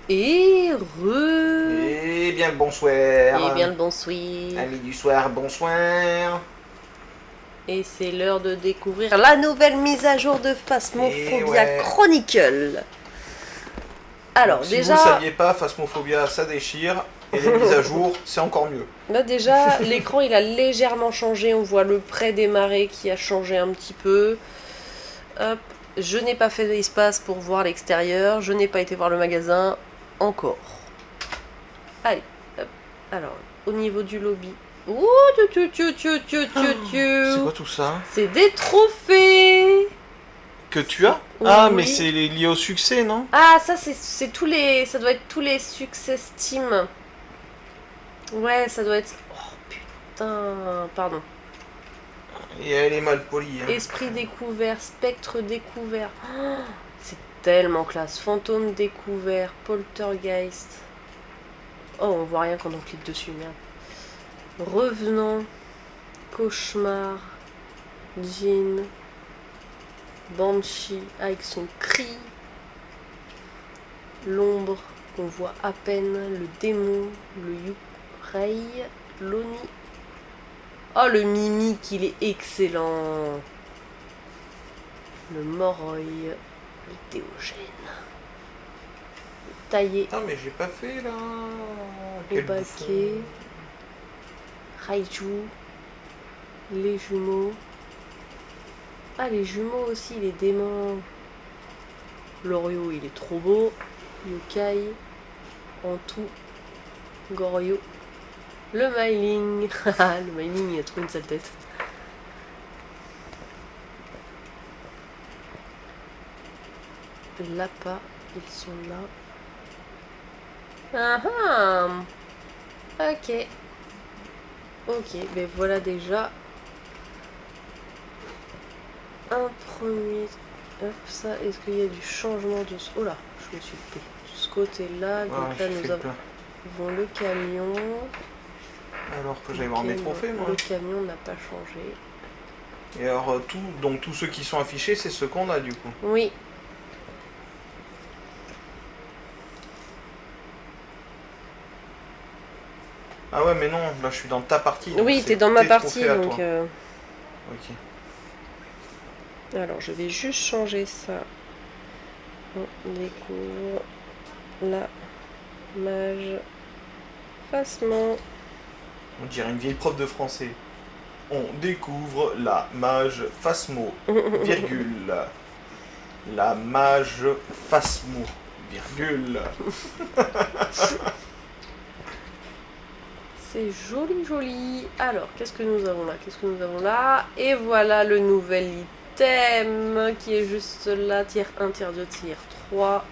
Et Eh bien le bonsoir. Et bien le bonsoir. Amis du soir, bonsoir. Et c'est l'heure de découvrir la nouvelle mise à jour de Et Phasmophobia ouais. Chronicle. Alors Donc si vous ne déjà, saviez pas, Phasmophobia ça déchire. Et les mises à jour, c'est encore mieux. là déjà l'écran il a légèrement changé. On voit le pré-démarrer qui a changé un petit peu. Hop, je n'ai pas fait d'espace pour voir l'extérieur. Je n'ai pas été voir le magasin encore. Allez, hop. Alors au niveau du lobby. Ouh, C'est quoi tout ça? C'est des trophées. Que tu as? Oui. Ah, mais c'est lié au succès, non? Ah, ça c'est tous les, ça doit être tous les succès Steam. Ouais, ça doit être. Oh putain, pardon. Et elle est mal polie. Hein. Esprit découvert, spectre découvert. Oh, c'est tellement classe. Fantôme découvert, poltergeist. Oh, on voit rien quand on clique dessus, merde. Revenant, cauchemar, djinn, banshee avec son cri. L'ombre qu'on voit à peine, le démon, le Yuprei, l'Oni. Oh, le mimique, il est excellent. Le Moroi, le Théogène. Le Taillé, Ah, mais j'ai pas fait là. le Quel Baquet, bouffon. Raiju, les jumeaux. Ah, les jumeaux aussi, les démons. Loriot, il est trop beau. Yokai, Antou, Goryo. Le Myling. Le Myling, il a trop une sale tête. Lappa, ils sont là. Ah ah. Ok. Ok, ben voilà déjà un premier. Hop, ça, est-ce qu'il y a du changement de. Oh là, je me suis coupé. De ce côté-là, donc Ah, là j'ai fait nous le plein. avons le camion. Alors que j'allais voir Ok, mes trophées, non, moi. le camion n'a pas changé. Et alors, donc tous ceux qui sont affichés, c'est ceux qu'on a du coup. Oui. Ah ouais, mais non, là je suis dans ta partie. Donc Oui, c'est t'es dans ma tes partie, trophées à donc. toi. Ok. Alors, je vais juste changer ça. On découvre la mage Phasmo. On dirait une vieille prof de français. On découvre la mage Phasmo, virgule. La mage Phasmo, virgule. C'est joli, joli. Alors, qu'est-ce que nous avons là? Qu'est-ce que nous avons là? Et voilà le nouvel item qui est juste là. Tier 1, tier 2, tier 3.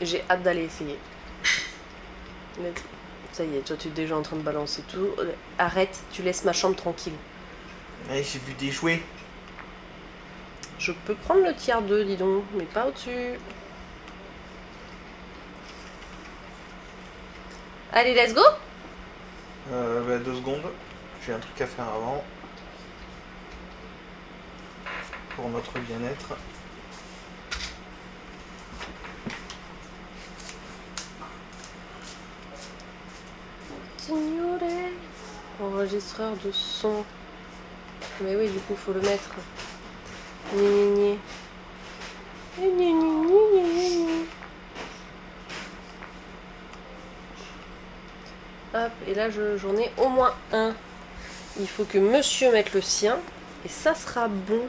J'ai hâte d'aller essayer. Ça y est, toi tu es déjà en train de balancer tout. Arrête, tu laisses ma chambre tranquille. Ouais, j'ai vu des jouets. Je peux prendre le tier 2, dis donc, mais pas au-dessus. Allez, let's go! Bah, 2 secondes. J'ai un truc à faire avant. Pour notre bien-être. Signore. Enregistreur de son. Mais oui, du coup, faut le mettre. Gni, gni, gni. Hop, et là j'en ai au moins un. Il faut que monsieur mette le sien. Et ça sera bon.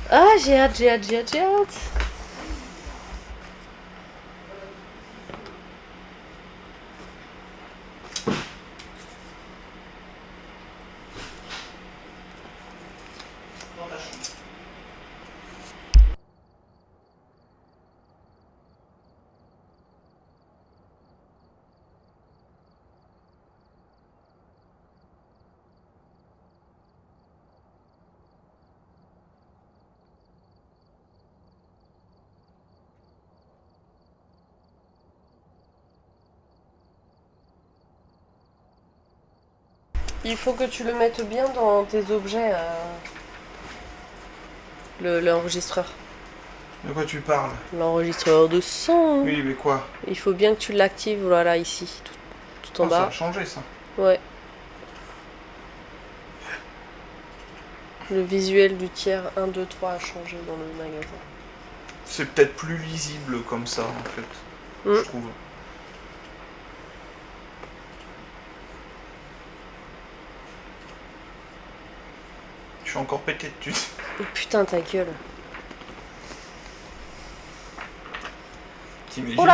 Ah, j'ai hâte, j'ai hâte, j'ai hâte, j'ai hâte. Il faut que tu le mettes bien dans tes objets. l'enregistreur. De quoi tu parles? L'enregistreur de son. Oui, mais quoi? Il faut bien que tu l'actives, voilà, ici, tout en Oh, ça bas. a changé, ça. Ouais. Le visuel du tiers 1, 2, 3 a changé dans le magasin. C'est peut-être plus lisible comme ça, en fait. Je trouve. Je suis encore pété de thunes. Oh, putain, ta gueule. T'imagines? Oh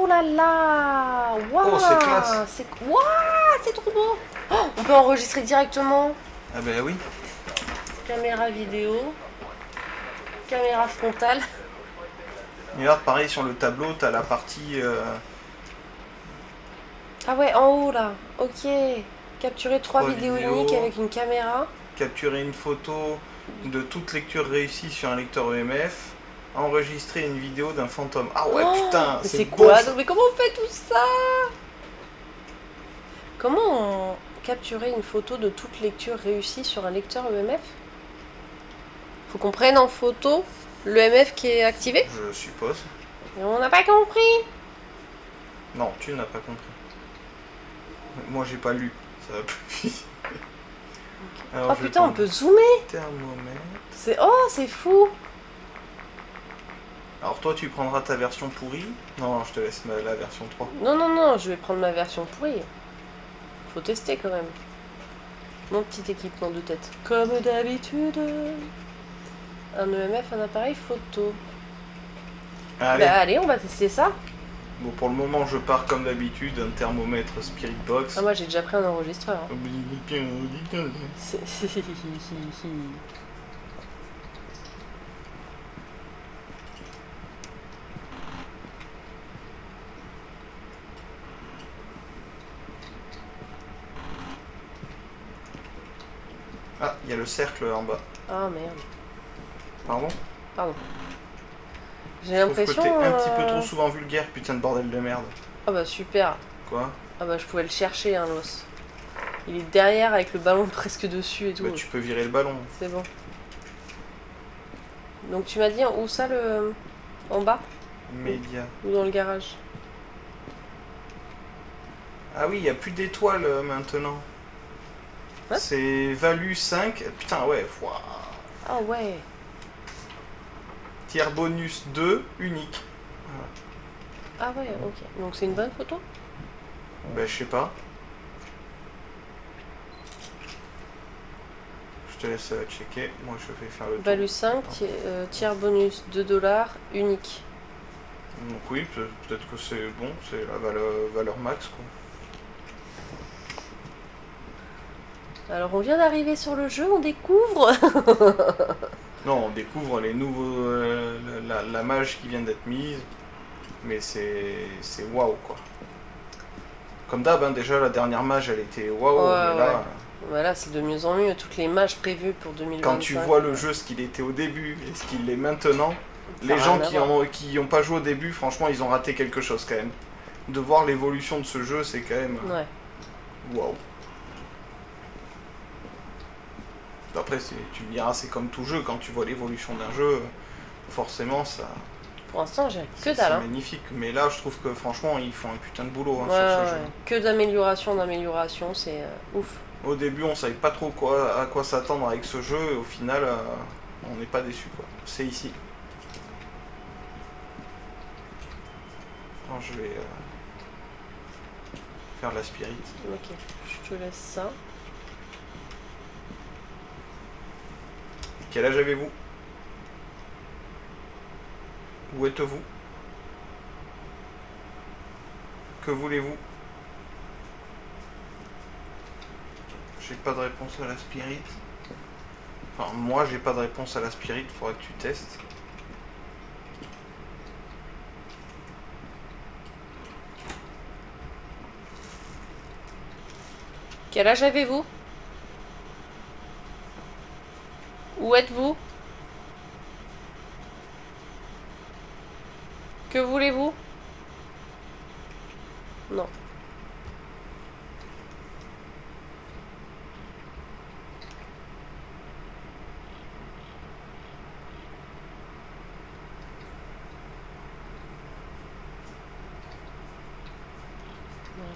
là là. Waouh, Oh, c'est classe. Waouh, c'est trop beau. Oh, on peut enregistrer directement. Ah ben oui. Caméra vidéo. Caméra frontale. Et là, pareil, sur le tableau, t'as la partie... Ah ouais, en haut là. Ok. Capturer 3 vidéos uniques avec une caméra. Capturer une photo de toute lecture réussie sur un lecteur EMF. Enregistrer une vidéo d'un fantôme. Ah ouais, putain, c'est bon, quoi ça. Mais comment on fait tout ça? Comment on capturer une photo de toute lecture réussie sur un lecteur EMF? Faut qu'on prenne en photo l'EMF qui est activé? Je suppose. Et on n'a pas compris. Non, tu n'as pas compris. Moi, j'ai pas lu. Ça va plus vite. Alors, Oh putain, on peut zoomer. Thermomètre. C'est fou. Alors toi, tu prendras ta version pourrie. Non, je te laisse la version 3. Non, je vais prendre ma version pourrie. Faut tester quand même. Mon petit équipement de tête. Comme d'habitude. Un EMF, un appareil photo. Allez. Bah allez, on va tester ça. Bon, pour le moment, je pars comme d'habitude, un thermomètre Spirit Box. Ah, moi j'ai déjà pris un enregistreur. Hein. Ah, il y a le cercle en bas. Ah merde. Pardon? Pardon. J'ai Je trouve que l'impression. t'es un petit peu trop souvent vulgaire, putain de bordel de merde. Ah bah super. Quoi? Ah bah je pouvais le chercher, hein, l'os. Il est derrière avec le ballon presque dessus et tout. Bah tu peux virer le ballon. C'est bon. Donc tu m'as dit où ça le... En bas? Média. Ou dans le garage? Ah oui, il n'y a plus d'étoiles maintenant. Hein? C'est Valu 5. Putain, ouais. Ouah. Ah ouais. Tiers bonus 2, unique. Ah ouais, ok. Donc c'est une bonne photo? Bah je sais pas. Je te laisse checker. Moi je vais faire le tour. Value 5, tiers bonus 2 $, unique. Donc oui, peut-être que c'est bon. C'est la valeur max quoi. Alors on vient d'arriver sur le jeu, on découvre. Non, on découvre les nouveaux... la mage qui vient d'être mise. Mais c'est waouh quoi. Comme d'hab, hein, déjà la dernière mage elle était waouh, Ouais, mais là... ouais. Voilà, c'est de mieux en mieux. Toutes les mages prévues pour 2025. Quand tu vois le jeu, ce qu'il était au début et ce qu'il est maintenant, les Ça a gens rien à qui ont pas joué au début, franchement, ils ont raté quelque chose quand même. De voir l'évolution de ce jeu, c'est quand même... Ouais. Waouh. Après, tu me diras, c'est comme tout jeu, quand tu vois l'évolution d'un jeu, forcément, ça... Pour l'instant, j'ai que C'est dalle. Hein. magnifique, mais là, je trouve que franchement, ils font un putain de boulot hein, Ouais, sur ce ouais. jeu. Que d'amélioration, c'est ouf. Au début, on savait pas trop à quoi s'attendre avec ce jeu, et au final, on n'est pas déçu quoi. C'est ici. Attends, je vais faire la spirit. Ok, je te laisse ça. Quel âge avez-vous? Où êtes-vous? Que voulez-vous? J'ai pas de réponse à la spirit. Enfin, moi j'ai pas de réponse à la spirit, faudra que tu testes. Quel âge avez-vous? Où êtes-vous? Que voulez-vous? Non.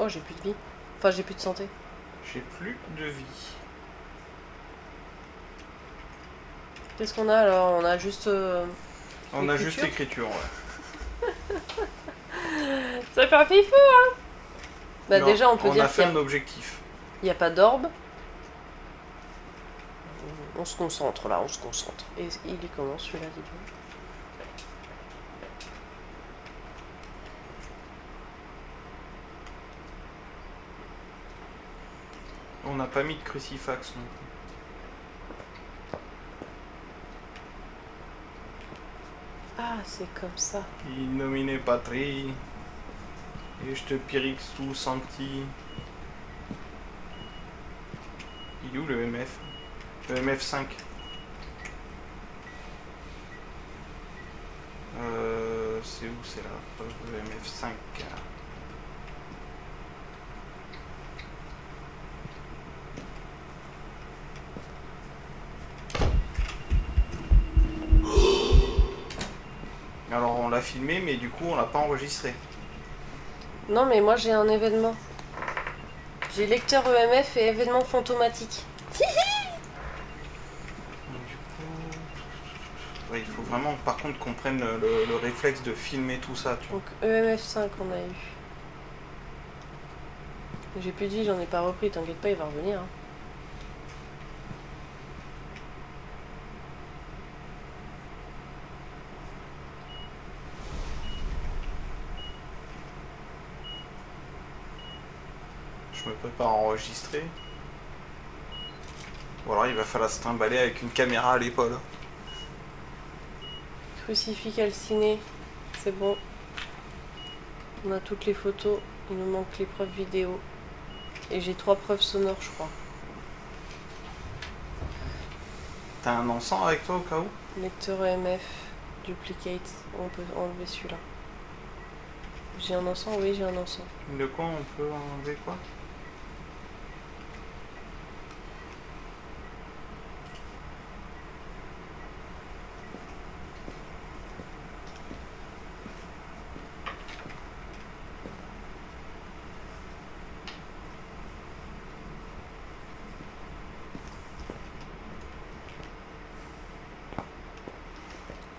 Oh, j'ai plus de vie. Enfin, j'ai plus de santé. J'ai plus de vie. Qu'est-ce qu'on a alors? On a juste... On a juste l'écriture. l'écriture, ouais. Ça fait un fifou, hein. Bah Non, déjà, on peut dire a fait qu'il un objectif. n'y a pas d'orbe. On se concentre là, on se concentre. Et il est comment celui-là, dis donc? On n'a pas mis de crucifax non plus. Ah, c'est comme ça. In nomine patri, et je te pyrix tu sancti. Il est où le MF? Le MF5. C'est où? C'est là, le MF5. Alors on l'a filmé, mais du coup on l'a pas enregistré. Non, mais moi j'ai un événement. J'ai lecteur EMF et événement fantomatique. Donc, du coup... Ouais, il faut vraiment par contre qu'on prenne le réflexe de filmer tout ça, tu vois. Donc EMF5 on a eu. J'ai plus de vie, j'en ai pas repris, t'inquiète pas, il va revenir. Hein. Je me prépare à enregistrer. Ou alors il va falloir se trimballer avec une caméra à l'épaule. Crucifix calciné, c'est bon. On a toutes les photos, il nous manque les preuves vidéo. Et j'ai 3 preuves sonores, je crois. T'as un encens avec toi au cas où? Lecteur EMF, duplicate, on peut enlever celui-là. J'ai un encens, oui j'ai un encens. De quoi on peut enlever quoi?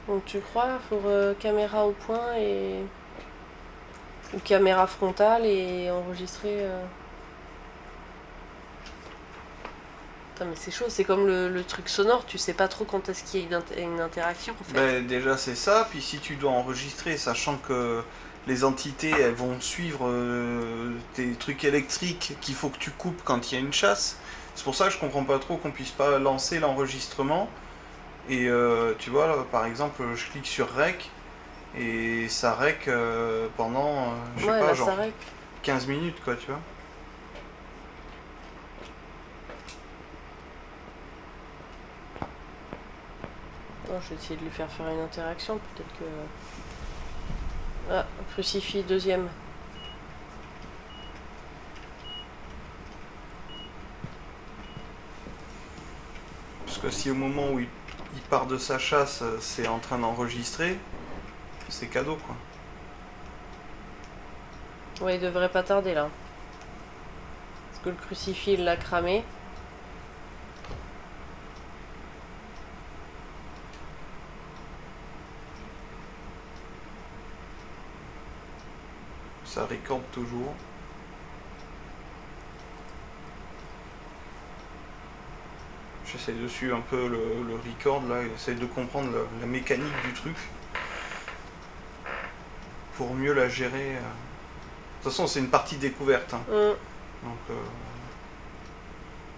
Donc tu crois pour caméra au point et... ou caméra frontale et enregistrer... Putain mais c'est chaud, c'est comme le truc sonore, tu sais pas trop quand est-ce qu'il y a une interaction en fait. Ben, déjà c'est ça, puis si tu dois enregistrer, sachant que les entités elles vont suivre tes trucs électriques qu'il faut que tu coupes quand il y a une chasse, c'est pour ça que je comprends pas trop qu'on puisse pas lancer l'enregistrement. Et tu vois, là, par exemple, je clique sur Rec et ça rec pendant, je sais Ouais, pas, là, genre ça rec. 15 minutes, quoi, tu vois. Non, je vais essayer de lui faire faire une interaction, peut-être que... Ah, crucifix deuxième. Parce que si au moment où il part de sa chasse, c'est en train d'enregistrer, c'est cadeau, quoi. Ouais, il devrait pas tarder, là. Parce que le crucifix, il l'a cramé. Ça recorde toujours. J'essaie de suivre un peu le record, là, j'essaie de comprendre la mécanique du truc. Pour mieux la gérer. De toute façon, c'est une partie découverte. Hein. Donc,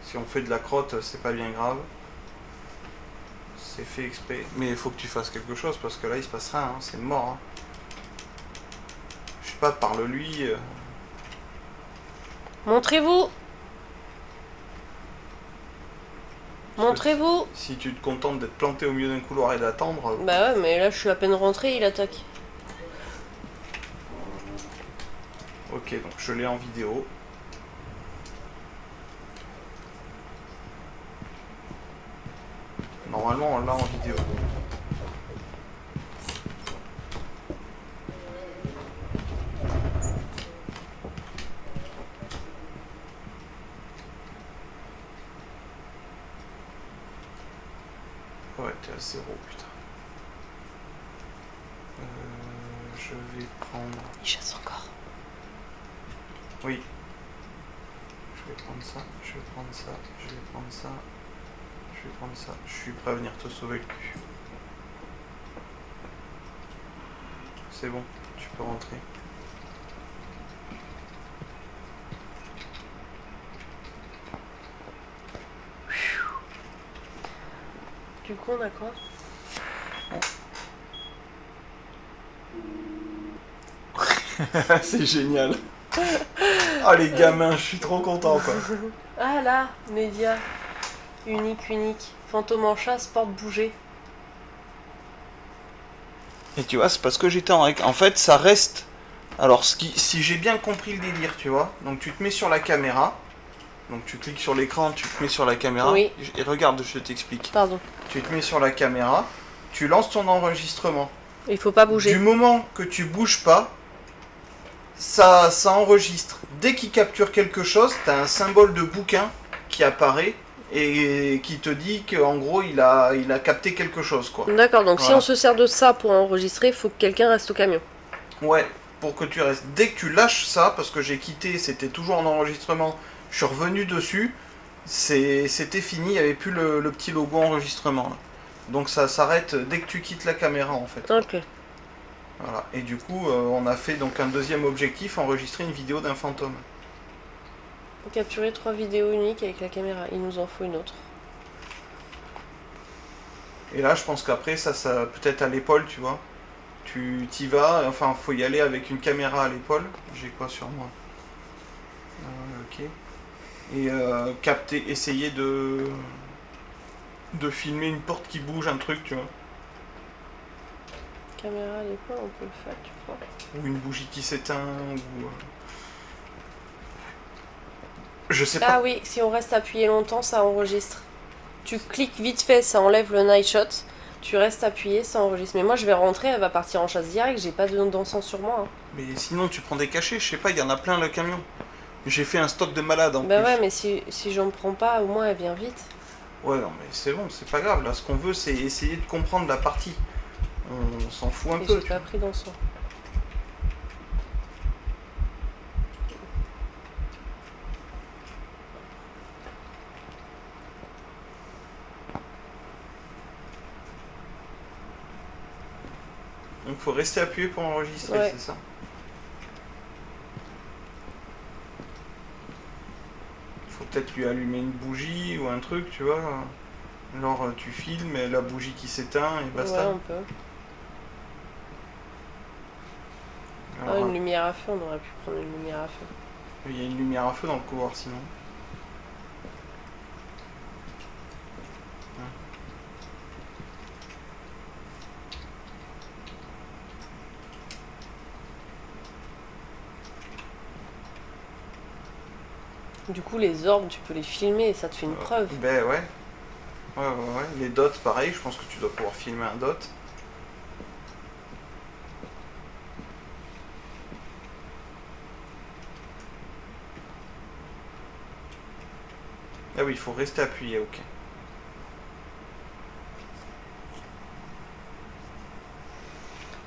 si on fait de la crotte, c'est pas bien grave. C'est fait exprès. Mais il faut que tu fasses quelque chose, parce que là, il se passe rien. Hein. C'est mort. Hein. Je sais pas, parle-lui. Montrez-vous! Montrez-vous! Si tu te contentes d'être planté au milieu d'un couloir et d'attendre... Bah ouais, mais là, je suis à peine rentré, il attaque. Ok, donc je l'ai en vidéo. Normalement, on l'a en vidéo. Ouais, t'es à 0, putain. Je vais prendre... Il chasse encore. Oui. Je vais prendre ça, je vais prendre ça, je vais prendre ça, je vais prendre ça. Je suis prêt à venir te sauver le cul. C'est bon, tu peux rentrer. Du coup, on a quoi? C'est génial. Ah les gamins, je suis trop content quoi. Ah là, média. Unique. Fantôme en chasse, porte bouger. Et tu vois, c'est parce que j'étais en règle. En fait, ça reste... Alors, si j'ai bien compris le délire, tu vois, donc tu te mets sur la caméra, donc tu cliques sur l'écran, tu te mets sur la caméra, Oui. Et regarde, je t'explique. Pardon. Tu te mets sur la caméra, tu lances ton enregistrement. Il faut pas bouger. Du moment que tu bouges pas, ça enregistre. Dès qu'il capture quelque chose, tu as un symbole de bouquin qui apparaît et qui te dit qu'en gros, il a capté quelque chose, quoi. D'accord, donc Voilà. si on se sert de ça pour enregistrer, il faut que quelqu'un reste au camion. Ouais, pour que tu restes. Dès que tu lâches ça, parce que j'ai quitté, c'était toujours en enregistrement, je suis revenu dessus, c'était fini, il n'y avait plus le petit logo enregistrement. Là. Donc ça s'arrête dès que tu quittes la caméra, en fait. Ok. Voilà. Et du coup, on a fait donc un deuxième objectif, enregistrer une vidéo d'un fantôme. Capturer 3 vidéos uniques avec la caméra. Il nous en faut une autre. Et là, je pense qu'après, ça peut-être à l'épaule, tu vois. Tu t'y vas, enfin, faut y aller avec une caméra à l'épaule. J'ai quoi sur moi ok. Et capter, essayer de filmer une porte qui bouge, un truc, tu vois. Caméra à l'épaule, on peut le faire, tu crois? Ou une bougie qui s'éteint, ou... Je sais pas. Ah oui, si on reste appuyé longtemps, ça enregistre. Tu cliques vite fait, ça enlève le night shot. Tu restes appuyé, ça enregistre. Mais moi, je vais rentrer, elle va partir en chasse direct. J'ai pas d'encens sur moi. Hein. Mais sinon, tu prends des cachets, je sais pas, il y en a plein le camion. J'ai fait un stock de malades en Bah plus. ouais, mais si j'en prends pas, au moins elle vient vite. Ouais, non, mais c'est bon, c'est pas grave. Là, ce qu'on veut, c'est essayer de comprendre la partie. On s'en fout un Et peu. j'ai pas pris d'encens. Donc, faut rester appuyé pour enregistrer, Ouais. c'est ça? Faut peut-être lui allumer une bougie ou un truc, tu vois. Genre, tu filmes et la bougie qui s'éteint et basta. Ouais, on peut. Alors, Ah, une lumière à feu, on aurait pu prendre une lumière à feu. il y a une lumière à feu dans le couloir sinon. Du coup, les orbes, tu peux les filmer et ça te fait une preuve. Ben ouais. Ouais. Les dots, pareil, je pense que tu dois pouvoir filmer un dot. Ah oui, il faut rester appuyé, ok.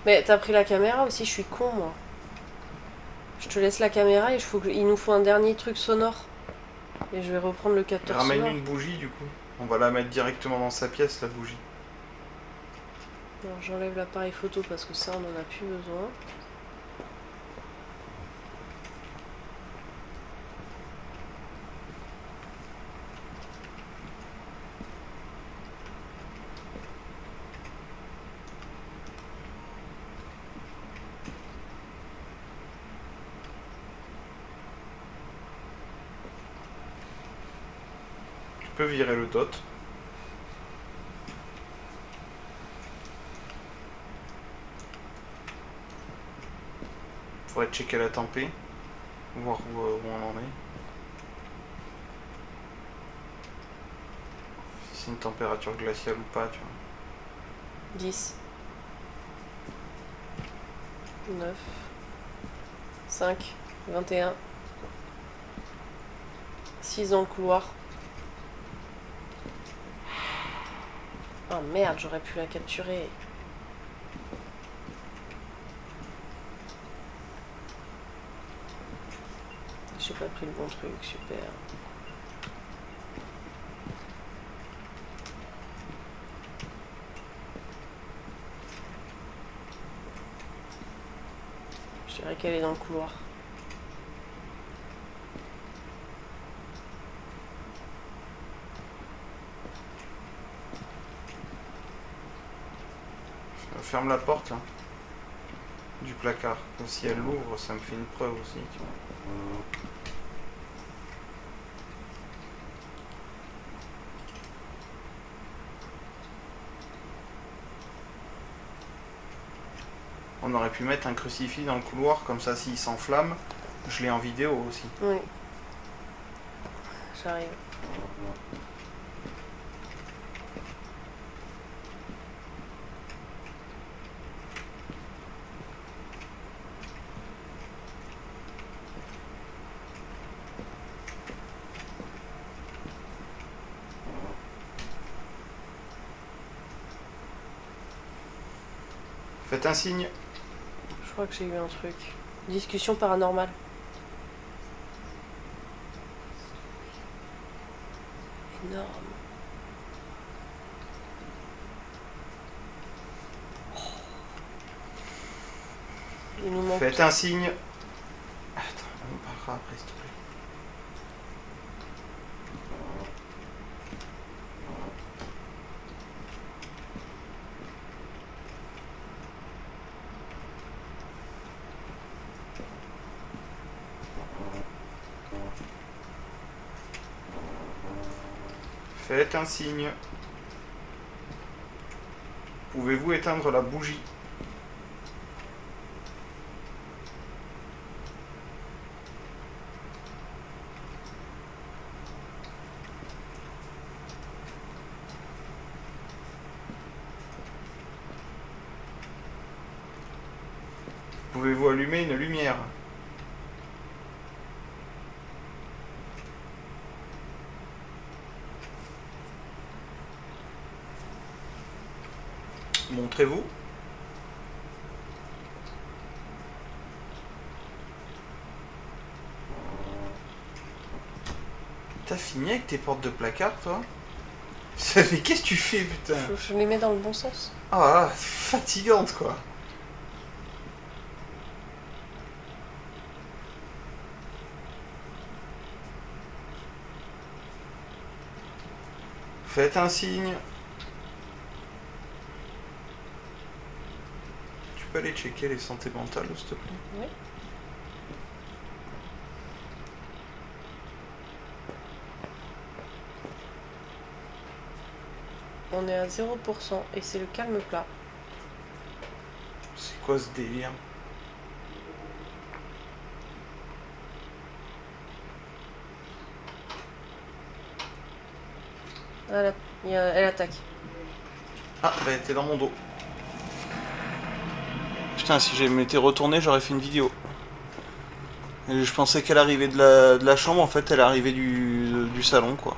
Mais t'as pris la caméra aussi, je suis con moi. Je te laisse la caméra et il nous faut un dernier truc sonore. Et je vais reprendre le capteur Ramène sonore. une bougie du coup. On va la mettre directement dans sa pièce, la bougie. Alors j'enlève l'appareil photo parce que ça on en a plus besoin. Tu peux virer le dot. Faudrait checker la tempé. Voir où on en est. Si c'est une température glaciale ou pas, tu vois. 10. 9. 5. 21. 6 dans le couloir. Oh merde, j'aurais pu la capturer. J'ai pas pris le bon truc, super. Je dirais qu'elle est dans le couloir. Ferme la porte là, du placard. Si elle l'ouvre, ça me fait une preuve aussi. Tu vois. On aurait pu mettre un crucifix dans le couloir, comme ça s'il s'enflamme, je l'ai en vidéo aussi. Oui. J'arrive. Faites un signe. Je crois que j'ai eu un truc. Discussion paranormale. Énorme. Il nous manque. Faites un signe. Attends, on parlera après s'il te plaît. Faites un signe. Pouvez-vous éteindre la bougie? Pouvez-vous allumer une lumière? Montrez-vous. T'as fini avec tes portes de placard, toi? Mais qu'est-ce que tu fais, putain? Je les mets dans le bon sens. Ah, fatigante, quoi. Faites un signe. Tu peux aller checker les santé mentales, s'il te plaît? Oui. On est à 0% et c'est le calme plat. C'est quoi ce délire? Voilà, elle attaque. Ah, bah elle était dans mon dos. Putain, si j'avais m'étais retourné, j'aurais fait une vidéo. Et je pensais qu'elle arrivait de la chambre, en fait, elle arrivait du salon, quoi.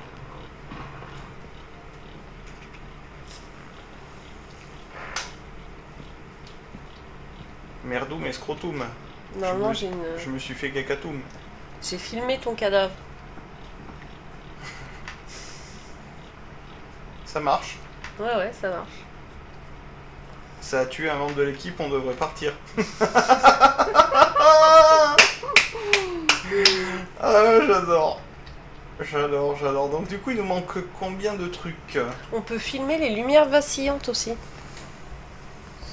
Merdoum et scrotum. Normalement, Je me suis fait cacatoum. j'ai filmé ton cadavre. Ça marche. Ouais, ça marche. Ça a tué un membre de l'équipe, on devrait partir. Ah, j'adore. J'adore. Donc du coup, il nous manque combien de trucs? On peut filmer les lumières vacillantes aussi.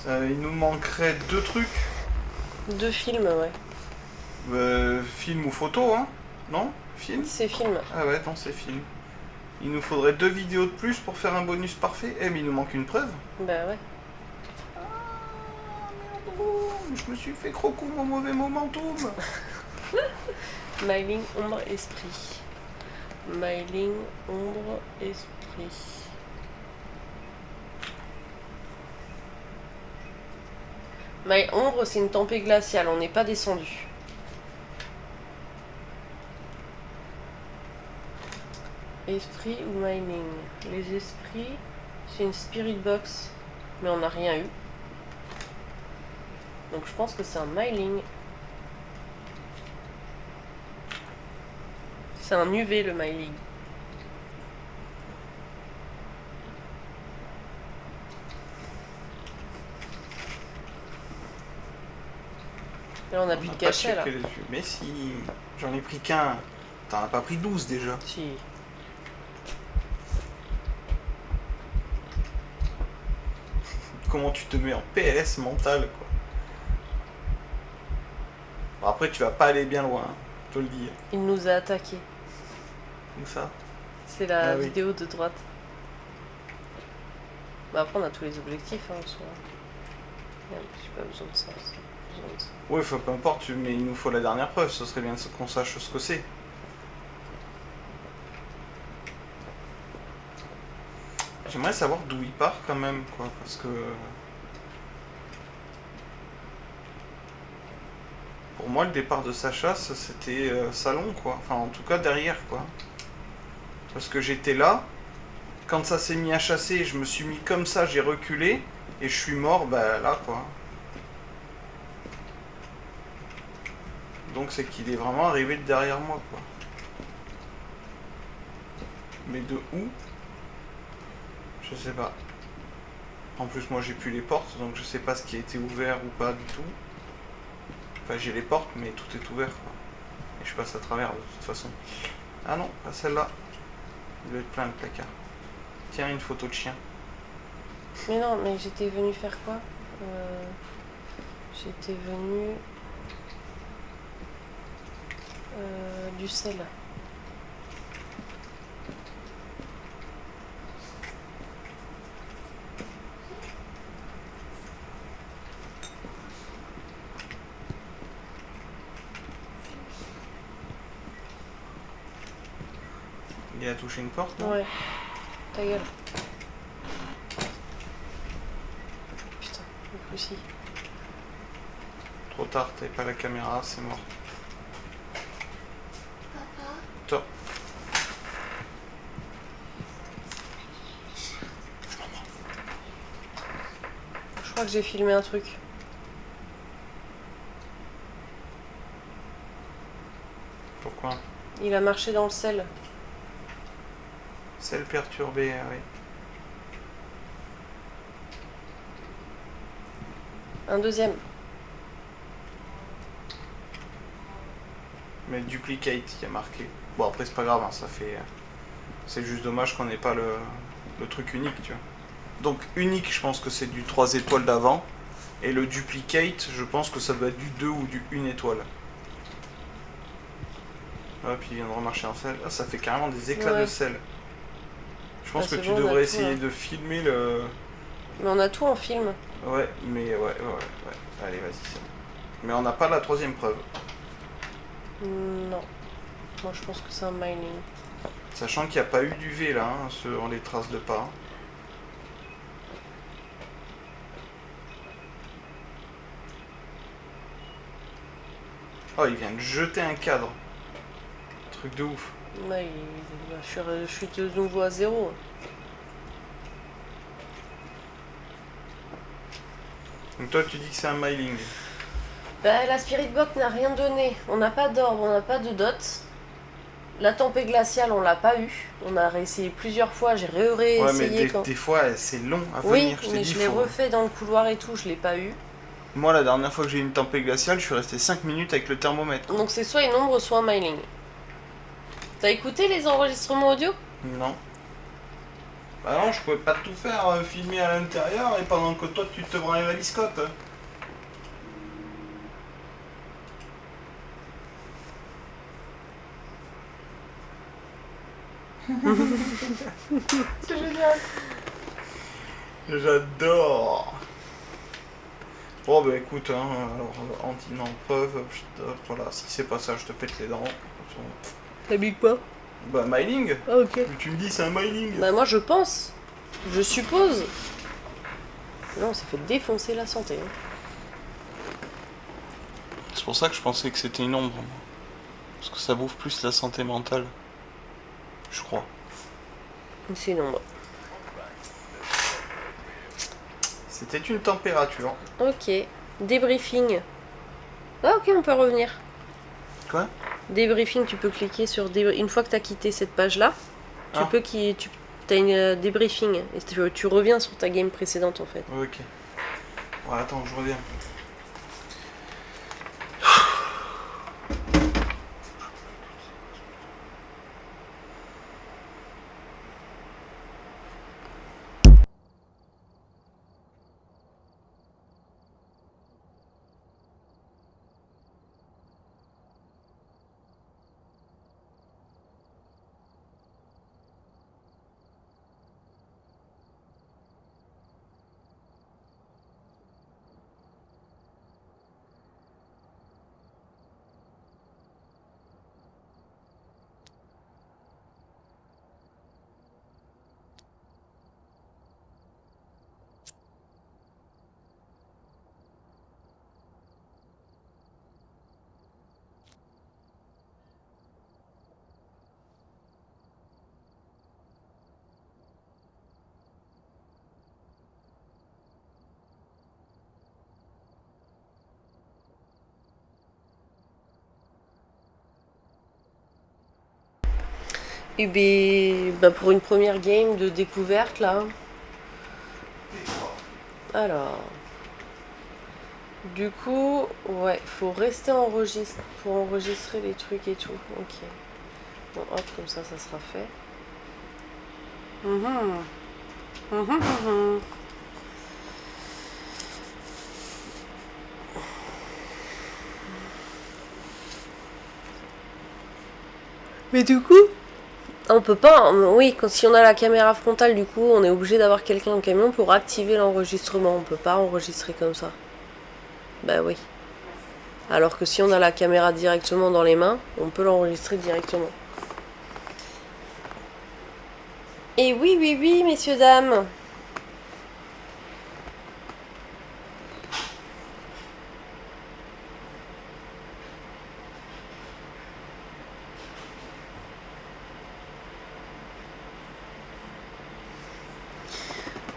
Il nous manquerait 2 trucs. 2 films, ouais. Film ou photo, hein? Non? Film? C'est film. Ah ouais, non, c'est film. Il nous faudrait 2 vidéos de plus pour faire un bonus parfait. Eh, mais il nous manque une preuve. Bah ouais. Je me suis fait crocou mon mauvais momentum. Myling, ombre, esprit. Myling, ombre, esprit. My ombre, c'est une tempête glaciale, on n'est pas descendu. Esprit ou Myling? Les esprits. C'est une spirit box, mais on n'a rien eu. Donc je pense que c'est un myling. C'est un UV le myling. Et là on a plus de cachet là. Mais si, j'en ai pris qu'un. T'en as pas pris 12 déjà. Si. Comment tu te mets en PLS mental, quoi. Bon, après, tu vas pas aller bien loin, hein, je te le dis. Il nous a attaqué. Où ça? C'est la Ah oui. vidéo de droite. Bah après on a tous les objectifs hein, en soi. Merde, j'ai pas besoin de ça. Ouais, peu importe, mais il nous faut la dernière preuve, ce serait bien qu'on sache ce que c'est. J'aimerais savoir d'où il part quand même, quoi, parce que... Pour moi, le départ de sa chasse, c'était salon, quoi. Enfin, en tout cas, derrière, quoi. Parce que j'étais là, quand ça s'est mis à chasser, je me suis mis comme ça, j'ai reculé, et je suis mort, bah là, quoi. Donc c'est qu'il est vraiment arrivé de derrière moi, quoi. Mais de où? Je sais pas. En plus, moi, j'ai plus les portes, donc je sais pas ce qui a été ouvert ou pas du tout. Enfin, j'ai les portes, mais tout est ouvert, quoi. Et je passe à travers, de toute façon. Ah non, pas celle-là. Il doit être plein, le placard. Tiens, une photo de chien. Mais non, mais j'étais venue faire quoi J'étais venue... du sel. Il a touché une porte, non? Ouais. Ta gueule. Putain, le aussi. Trop tard, t'avais pas la caméra, c'est mort. Papa, Toi. Je crois que j'ai filmé un truc. Pourquoi? Il a marché dans le sel. Celle perturbée, ah oui. Un deuxième. Mais duplicate, il y a marqué. Bon, après, c'est pas grave, hein, ça fait... C'est juste dommage qu'on n'ait pas le truc unique, tu vois. Donc, unique, je pense que c'est du 3 étoiles d'avant. Et le duplicate, je pense que ça doit être du 2 ou du 1 étoile. Ah, puis il vient de remarcher en sel. Ah, ça fait carrément des éclats Ouais. de sel. Je pense que c'est tu bon, on a devrais tout, essayer là. de filmer le... Mais on a tout en film. Ouais, mais ouais. Allez, vas-y, c'est bon. Mais on n'a pas la troisième preuve. Non. Moi je pense que c'est un mining. Sachant qu'il n'y a pas eu d'UV là, hein, sur les traces de pas. Oh, il vient de jeter un cadre. Truc de ouf. Ouais, je suis de nouveau à 0. Donc toi, tu dis que c'est un myling. Bah, la Spirit Box n'a rien donné. On n'a pas d'orbe, on n'a pas de dot. La tempête glaciale, on l'a pas eu. On a réessayé plusieurs fois, j'ai Ouais, mais réessayé quand... des fois, c'est long à Oui, venir. Je t'ai mais dit, je l'ai faut- refait dans le couloir et tout, je l'ai pas eu. Moi, la dernière fois que j'ai eu une tempête glaciale, je suis resté 5 minutes avec le thermomètre. Donc c'est soit une ombre, soit un myling. T'as écouté les enregistrements audio? Non. Bah non, je pouvais pas tout faire, filmer à l'intérieur, et pendant que toi, tu te branlais la biscotte. C'est génial. J'adore. Bon bah écoute, hein, alors anti-non preuve, voilà, si c'est pas ça, je te pète les dents. T'as mis quoi? Bah myling. Ah ok. Mais tu me dis c'est un myling. Bah moi je pense. Je suppose. Non, on s'est fait défoncer la santé. Hein. C'est pour ça que je pensais que c'était une ombre. Parce que ça bouffe plus la santé mentale. Je crois. C'est une ombre. C'était une température. Ok. Débriefing. Ah ok, on peut revenir. Quoi? Débriefing, tu peux cliquer sur une fois que tu as quitté cette page-là, tu Ah. peux t'as une débriefing et tu reviens sur ta game précédente en fait. Ok. Ouais, attends, je reviens. Et ben, pour une première game de découverte là. Alors. Du coup, ouais, faut rester enregistré pour enregistrer les trucs et tout. Ok. Bon, hop, comme ça sera fait. Mais du coup, on peut pas. Oui, si on a la caméra frontale, du coup, on est obligé d'avoir quelqu'un au camion pour activer l'enregistrement. On peut pas enregistrer comme ça. Bah oui. Alors que si on a la caméra directement dans les mains, on peut l'enregistrer directement. Et oui, oui, oui, messieurs, dames.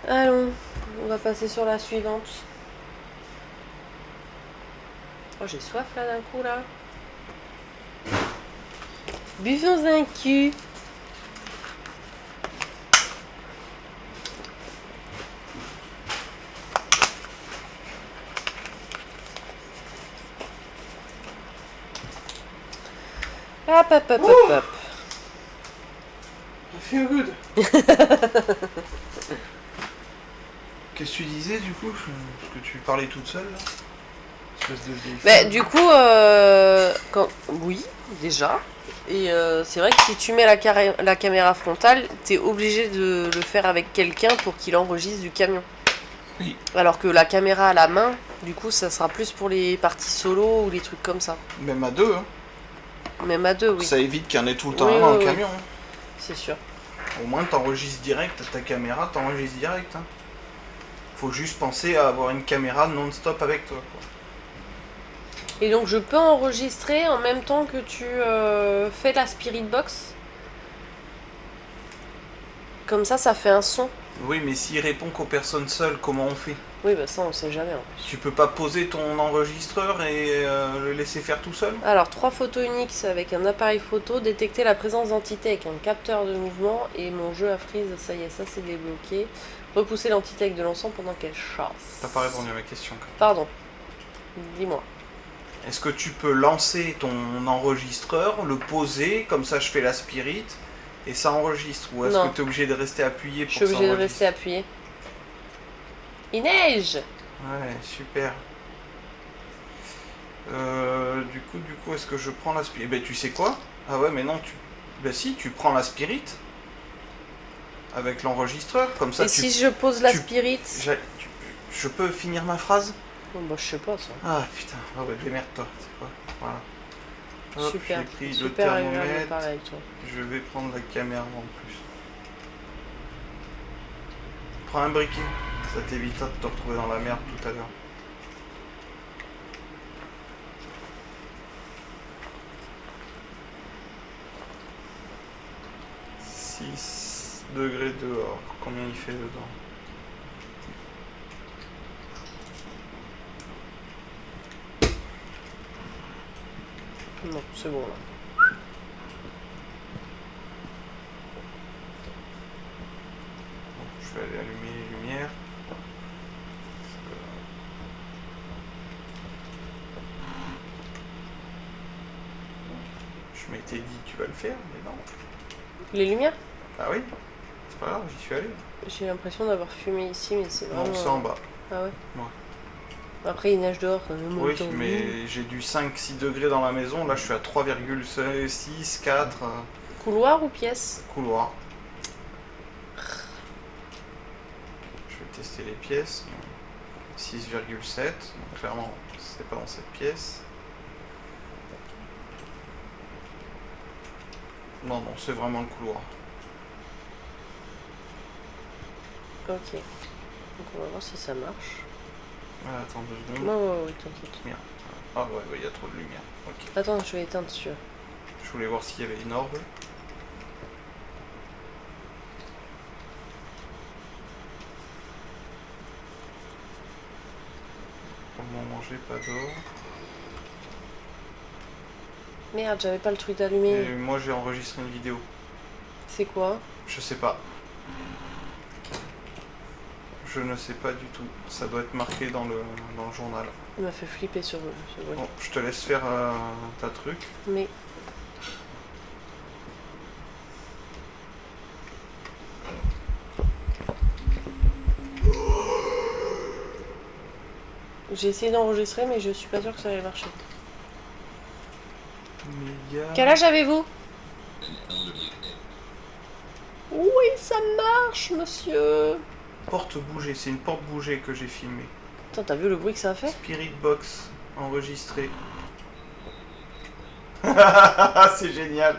Allons, on va passer sur la suivante. Oh, j'ai soif là d'un coup là. Buvons un cul. Hop, hop, hop, hop, hop. I feel good. Qu'est-ce que tu disais du coup? Parce que tu parlais toute seule là. Espèce de vieille Bah, femme. du coup, oui, déjà. Et c'est vrai que si tu mets la caméra frontale, t'es obligé de le faire avec quelqu'un pour qu'il enregistre du camion. Oui. Alors que la caméra à la main, du coup, ça sera plus pour les parties solo ou les trucs comme ça. Même à deux, hein. Même à deux, oui. Ça évite qu'il y en ait tout le temps Oui, un dans oui, le oui. camion. Hein. C'est sûr. Au moins t'enregistres direct, ta caméra t'enregistre direct. Hein. Faut juste penser à avoir une caméra non-stop avec toi. Quoi. Et donc je peux enregistrer en même temps que tu fais la Spirit Box. Comme ça fait un son. Oui, mais s'il répond qu'aux personnes seules, comment on fait? Oui, bah ça on sait jamais en plus. Tu peux pas poser ton enregistreur et le laisser faire tout seul? Alors 3 photos uniques avec un appareil photo, détecter la présence d'entités avec un capteur de mouvement et mon jeu à freeze, ça y est, ça c'est débloqué. Repousser l'entité avec de l'encens pendant qu'elle chasse. T'as pas répondu à ma question. Quand même. Pardon. Dis-moi. Est-ce que tu peux lancer ton enregistreur, le poser, comme ça je fais la spirit, et ça enregistre? Ou est-ce que tu es obligé de rester appuyé pour Je suis que ça obligée de enregistre? rester appuyé. Il neige! Ouais, super. Du coup, est-ce que je prends la spirit? Eh ben, tu sais quoi? Ah ouais, mais non, ben si, tu prends la spirit avec l'enregistreur, comme ça Et si je pose la spirit? Je peux finir ma phrase? Oh, bah je sais pas ça. Ah putain, ah ouais, démerde-toi, c'est quoi? Voilà. Hop, Super, j'ai pris le super agréable de thermomètre. parler avec toi. Je vais prendre la caméra en plus. Prends un briquet, ça t'évitera de te retrouver dans la merde tout à l'heure. « 6 degrés dehors. Combien il fait dedans? Non, c'est bon là. Je vais aller allumer les lumières. Je m'étais dit tu vas le faire, mais non. Les lumières? Ah oui, c'est pas grave, j'y suis allé. J'ai l'impression d'avoir fumé ici, mais c'est vraiment... Non, c'est en bas. Ah ouais? Ouais. Après, il neige dehors, quand même. Oui, mais j'ai du 5-6 degrés dans la maison. Là, je suis à 3,6, 4. Couloir ou pièce? Couloir. Je vais tester les pièces. 6,7. Clairement, c'est pas dans cette pièce. Non, non, c'est vraiment le couloir. Ok. Donc on va voir si ça marche. Ah, attends 2 secondes. Non, ouais, t'inquiète. Merde. Ah ouais, il y a trop de lumière. Ok. Attends, je vais éteindre celui-là. Je voulais voir s'il y avait une orbe. Comment manger, pas d'or. Merde, j'avais pas le truc d'allumer. Et moi, j'ai enregistré une vidéo. C'est quoi? Je sais pas. Je ne sais pas du tout. Ça doit être marqué dans le journal. Il m'a fait flipper sur ce bruit. Bon, je te laisse faire ta truc. Mais... J'ai essayé d'enregistrer, mais je suis pas sûre que ça allait marcher. Quel âge avez-vous? Oui, ça marche, monsieur. Porte bougée, c'est une porte bougée que j'ai filmée. Attends, t'as vu le bruit que ça a fait? Spirit Box enregistré. C'est génial.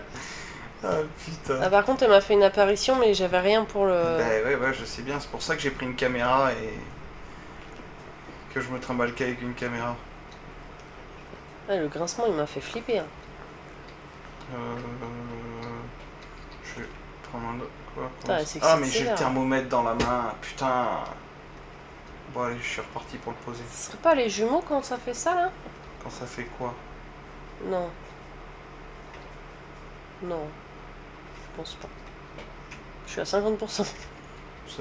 Ah putain. Ah, par contre, elle m'a fait une apparition, mais j'avais rien pour le... Bah ouais, je sais bien. C'est pour ça que j'ai pris une caméra et que je me trimballe qu'avec une caméra. Ah, le grincement, il m'a fait flipper. Hein. Je vais prendre un autre. Quoi, Putain, c'est ah, mais j'ai là. le thermomètre dans la main. Putain. Bon, allez, je suis reparti pour le poser. Ce serait pas les jumeaux quand ça fait ça, là? Quand ça fait quoi? Non. Non. Je pense pas. Je suis à 50%. Ça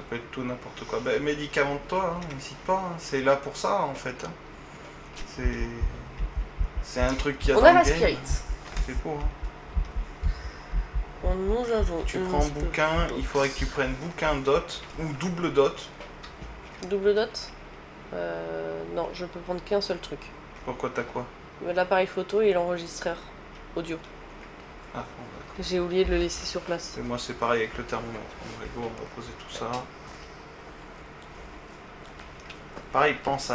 peut être tout n'importe quoi. Bah, médicamente-toi, hein, n'hésite pas. Hein. C'est là pour ça, en fait. Hein. C'est un truc qui a On dans a le la game. spirit. C'est pour. Hein. Nous avons... Tu prends bouquin, il faudrait que tu prennes bouquin dot ou double dot. Double dot? Non, je peux prendre qu'un seul truc. Pourquoi t'as quoi? L'appareil photo et l'enregistreur audio. Ah, bon, J'ai oublié de le laisser sur place. et moi c'est pareil avec le thermomètre. On va poser tout ça. Pareil, pense à